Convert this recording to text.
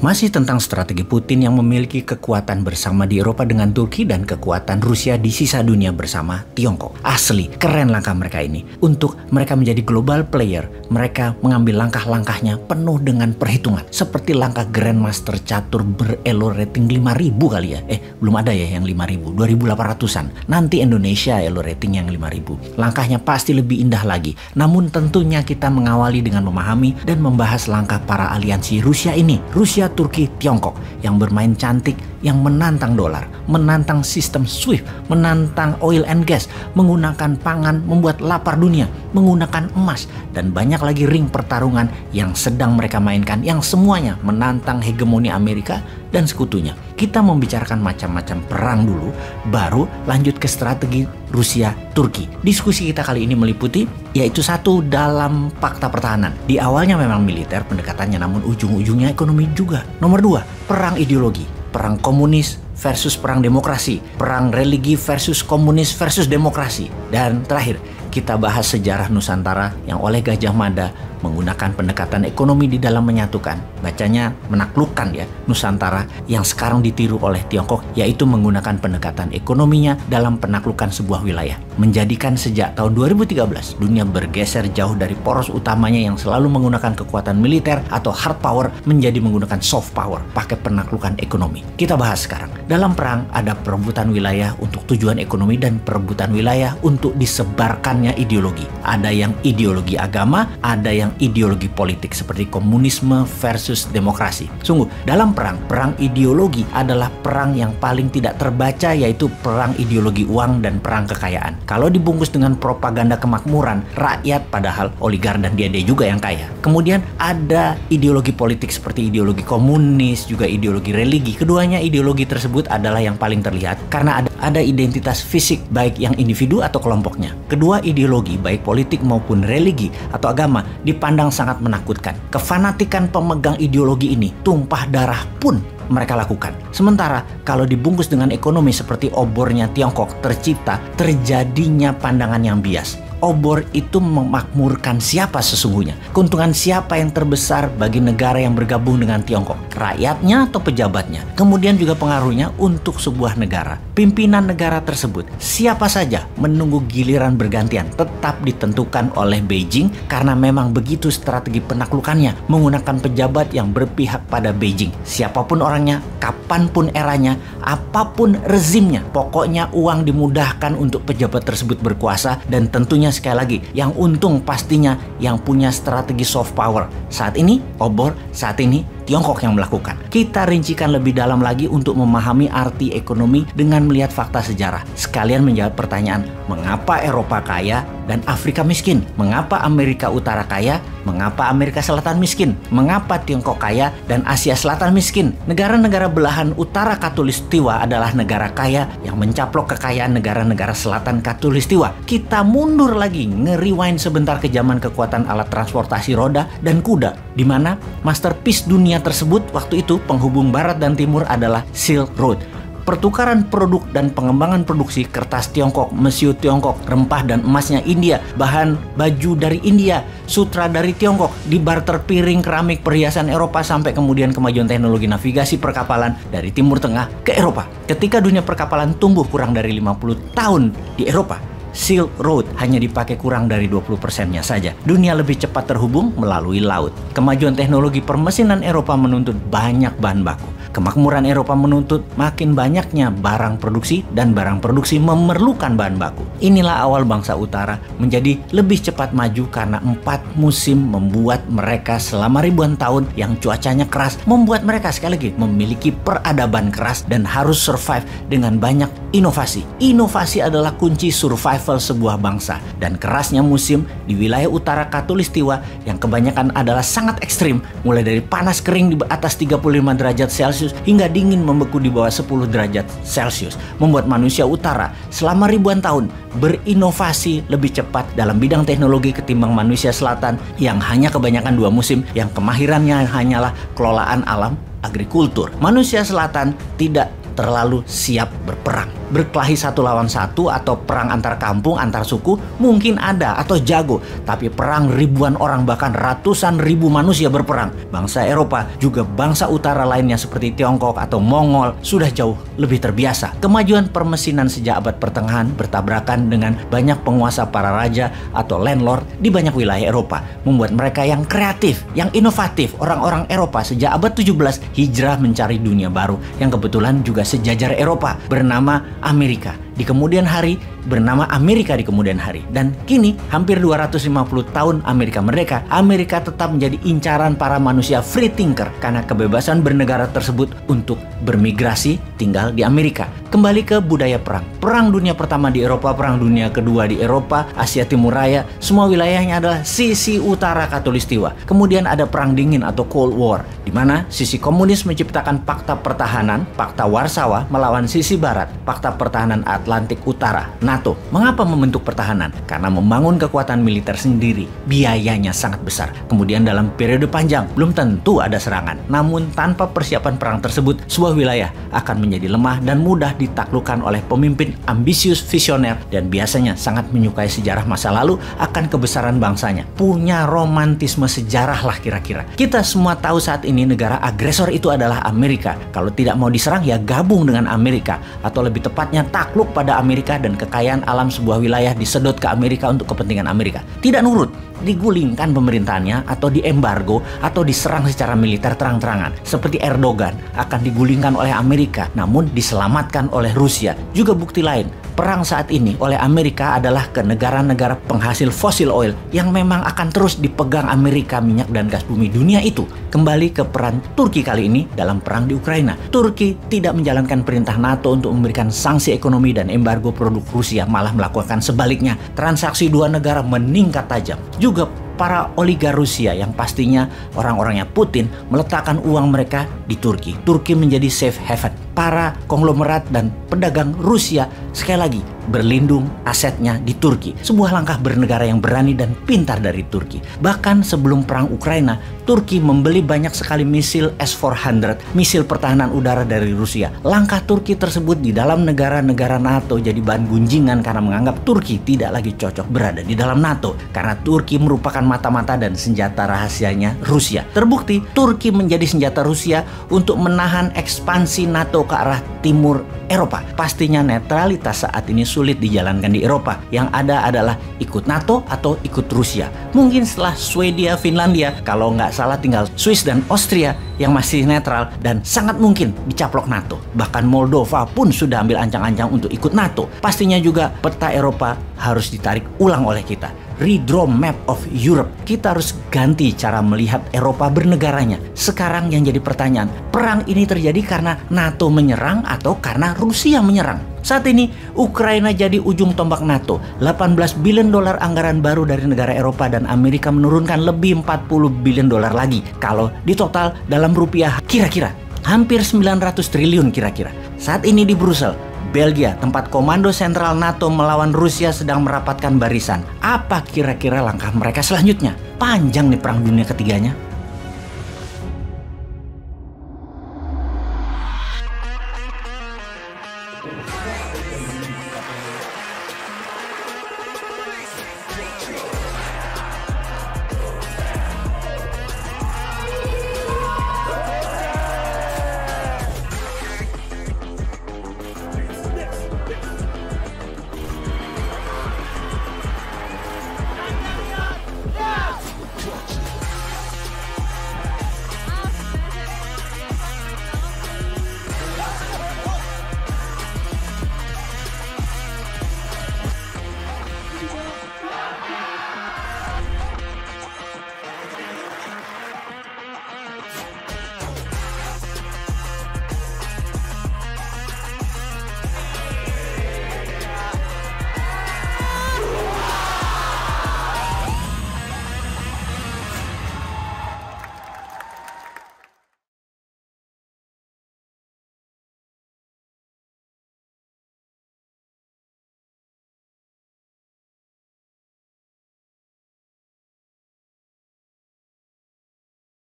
Masih tentang strategi Putin yang memiliki kekuatan bersama di Eropa dengan Turki dan kekuatan Rusia di sisa dunia bersama Tiongkok. Asli, keren langkah mereka ini. Untuk mereka menjadi global player, mereka mengambil langkah-langkahnya penuh dengan perhitungan. Seperti langkah Grandmaster catur berelo rating 5.000 kali ya. Belum ada ya yang 5.000, 2.800-an. Nanti Indonesia elo rating yang 5.000. Langkahnya pasti lebih indah lagi. Namun tentunya kita mengawali dengan memahami dan membahas langkah para aliansi Rusia ini. Rusia, Turki, Tiongkok yang bermain cantik, yang menantang dolar, menantang sistem SWIFT, menantang oil and gas, menggunakan pangan membuat lapar dunia, menggunakan emas, dan banyak lagi ring pertarungan yang sedang mereka mainkan, yang semuanya menantang hegemoni Amerika dan sekutunya. Kita membicarakan macam-macam perang dulu, baru lanjut ke strategi Rusia-Turki. Diskusi kita kali ini meliputi, yaitu satu, dalam fakta pertahanan. Di awalnya memang militer pendekatannya, namun ujung-ujungnya ekonomi juga. Nomor 2, perang ideologi. Perang komunis versus perang demokrasi. Perang religi versus komunis versus demokrasi. Dan terakhir, kita bahas sejarah Nusantara yang oleh Gajah Mada menggunakan pendekatan ekonomi di dalam menyatukan. Bacanya menaklukkan ya, Nusantara yang sekarang ditiru oleh Tiongkok, yaitu menggunakan pendekatan ekonominya dalam penaklukan sebuah wilayah. Menjadikan sejak tahun 2013 dunia bergeser jauh dari poros utamanya yang selalu menggunakan kekuatan militer atau hard power menjadi menggunakan soft power, pakai penaklukan ekonomi. Kita bahas sekarang. Dalam perang ada perebutan wilayah untuk tujuan ekonomi dan perebutan wilayah untuk disebarkannya ideologi. Ada yang ideologi agama, ada yang ideologi politik seperti komunisme versus demokrasi. Sungguh, dalam perang ideologi adalah perang yang paling tidak terbaca, yaitu perang ideologi uang dan perang kekayaan. Kalau dibungkus dengan propaganda kemakmuran, rakyat padahal oligar dan dia juga yang kaya. Kemudian ada ideologi politik seperti ideologi komunis, juga ideologi religi. Keduanya ideologi tersebut adalah yang paling terlihat karena ada identitas fisik baik yang individu atau kelompoknya. Kedua ideologi baik politik maupun religi atau agama dipandang sangat menakutkan. Kefanatikan pemegang ideologi ini tumpah darah pun mereka lakukan. Sementara kalau dibungkus dengan ekonomi seperti obornya Tiongkok tercipta terjadinya pandangan yang bias. Obor itu memakmurkan siapa sesungguhnya? Keuntungan siapa yang terbesar bagi negara yang bergabung dengan Tiongkok? Rakyatnya atau pejabatnya? Kemudian juga pengaruhnya untuk sebuah negara. Pimpinan negara tersebut, siapa saja menunggu giliran bergantian tetap ditentukan oleh Beijing karena memang begitu strategi penaklukannya, menggunakan pejabat yang berpihak pada Beijing. Siapapun orangnya, kapanpun eranya, apapun rezimnya, pokoknya uang dimudahkan untuk pejabat tersebut berkuasa, dan tentunya sekali lagi, yang untung pastinya yang punya strategi soft power. Saat ini, obor, saat ini Tiongkok yang melakukan. Kita rincikan lebih dalam lagi untuk memahami arti ekonomi dengan melihat fakta sejarah. Sekalian menjawab pertanyaan, mengapa Eropa kaya dan Afrika miskin? Mengapa Amerika Utara kaya? Mengapa Amerika Selatan miskin? Mengapa Tiongkok kaya dan Asia Selatan miskin? Negara-negara belahan utara Khatulistiwa adalah negara kaya yang mencaplok kekayaan negara-negara selatan Khatulistiwa. Kita mundur lagi, nge-rewind sebentar ke zaman kekuatan alat transportasi roda dan kuda, di mana masterpiece dunia tersebut waktu itu penghubung barat dan timur adalah Silk Road. Pertukaran produk dan pengembangan produksi kertas Tiongkok, mesiu Tiongkok, rempah dan emasnya India, bahan baju dari India, sutra dari Tiongkok, dibarter piring, keramik, perhiasan Eropa, sampai kemudian kemajuan teknologi navigasi perkapalan dari Timur Tengah ke Eropa. Ketika dunia perkapalan tumbuh kurang dari 50 tahun di Eropa, Silk Road hanya dipakai kurang dari 20%-nya saja. Dunia lebih cepat terhubung melalui laut. Kemajuan teknologi permesinan Eropa menuntut banyak bahan baku. Kemakmuran Eropa menuntut makin banyaknya barang produksi, dan barang produksi memerlukan bahan baku. Inilah awal bangsa utara menjadi lebih cepat maju karena 4 musim membuat mereka selama ribuan tahun yang cuacanya keras, membuat mereka sekali lagi memiliki peradaban keras dan harus survive dengan banyak inovasi. Inovasi adalah kunci survival sebuah bangsa, dan kerasnya musim di wilayah utara Khatulistiwa yang kebanyakan adalah sangat ekstrim, mulai dari panas kering di atas 35 derajat Celcius hingga dingin membeku di bawah 10 derajat Celcius, membuat manusia utara selama ribuan tahun berinovasi lebih cepat dalam bidang teknologi ketimbang manusia selatan yang hanya kebanyakan 2 musim yang kemahirannya hanyalah kelolaan alam, agrikultur. Manusia selatan tidak terlalu siap berperang. berkelahi satu lawan satu atau perang antar kampung, antar suku mungkin ada atau jago, tapi perang ribuan orang bahkan ratusan ribu manusia berperang. Bangsa Eropa juga bangsa utara lainnya seperti Tiongkok atau Mongol sudah jauh lebih terbiasa. Kemajuan permesinan sejak abad pertengahan bertabrakan dengan banyak penguasa para raja atau landlord di banyak wilayah Eropa, membuat mereka yang kreatif, yang inovatif. Orang-orang Eropa sejak abad 17 hijrah mencari dunia baru yang kebetulan juga sejajar Eropa, bernama Amerika. Di kemudian hari bernama Amerika di kemudian hari. Dan kini hampir 250 tahun Amerika merdeka, Amerika tetap menjadi incaran para manusia free thinker karena kebebasan bernegara tersebut untuk bermigrasi tinggal di Amerika. Kembali ke budaya perang. Perang Dunia Pertama di Eropa, Perang Dunia Kedua di Eropa, Asia Timur Raya, semua wilayahnya adalah sisi utara Khatulistiwa. Kemudian ada Perang Dingin atau Cold War, di mana sisi komunis menciptakan Pakta Pertahanan, Pakta Warsawa melawan sisi barat, Pakta Pertahanan Atlantik Utara, NATO. Mengapa membentuk pertahanan? Karena membangun kekuatan militer sendiri biayanya sangat besar. Kemudian dalam periode panjang belum tentu ada serangan. Namun tanpa persiapan perang tersebut, sebuah wilayah akan menjadi lemah dan mudah ditaklukkan oleh pemimpin ambisius, visioner, dan biasanya sangat menyukai sejarah masa lalu akan kebesaran bangsanya. Punya romantisme sejarah lah kira-kira. Kita semua tahu saat ini negara agresor itu adalah Amerika. Kalau tidak mau diserang ya gabung dengan Amerika, atau lebih tepatnya takluk pada Amerika dan kekayaan alam sebuah wilayah disedot ke Amerika untuk kepentingan Amerika. Tidak nurut, digulingkan pemerintahannya atau diembargo atau diserang secara militer terang-terangan. Seperti Erdogan akan digulingkan oleh Amerika namun diselamatkan oleh Rusia. Juga bukti lain, perang saat ini oleh Amerika adalah ke negara-negara penghasil fosil oil yang memang akan terus dipegang Amerika, minyak dan gas bumi dunia itu. Kembali ke peran Turki kali ini dalam perang di Ukraina. Turki tidak menjalankan perintah NATO untuk memberikan sanksi ekonomi dan embargo produk Rusia, malah melakukan sebaliknya. Transaksi dua negara meningkat tajam. Juga para oligar Rusia yang pastinya orang-orangnya Putin meletakkan uang mereka di Turki. Turki menjadi safe haven. Para konglomerat dan pedagang Rusia sekali lagi berlindung asetnya di Turki. Sebuah langkah bernegara yang berani dan pintar dari Turki. Bahkan sebelum perang Ukraina, Turki membeli banyak sekali misil S-400, misil pertahanan udara dari Rusia. Langkah Turki tersebut di dalam negara-negara NATO jadi bahan gunjingan karena menganggap Turki tidak lagi cocok berada di dalam NATO. Karena Turki merupakan mata-mata dan senjata rahasianya Rusia. Terbukti, Turki menjadi senjata Rusia untuk menahan ekspansi NATO ke arah timur Eropa. Pastinya netralitas saat ini sulit dijalankan di Eropa. Yang ada adalah ikut NATO atau ikut Rusia. Mungkin setelah Swedia, Finlandia, kalau nggak salah tinggal Swiss dan Austria yang masih netral dan sangat mungkin dicaplok NATO. Bahkan Moldova pun sudah ambil ancang-ancang untuk ikut NATO. Pastinya juga peta Eropa harus ditarik ulang oleh kita. Redraw map of Europe. Kita harus ganti cara melihat Eropa bernegaranya. Sekarang yang jadi pertanyaan, perang ini terjadi karena NATO menyerang atau karena Rusia menyerang? Saat ini Ukraina jadi ujung tombak NATO. 18 billion dolar anggaran baru dari negara Eropa dan Amerika menurunkan lebih 40 billion dolar lagi. Kalau di total dalam rupiah kira-kira hampir 900 triliun kira-kira. Saat ini di Brussel, Belgia, tempat komando sentral NATO melawan Rusia sedang merapatkan barisan. Apa kira-kira langkah mereka selanjutnya? Panjang nih perang dunia ketiganya.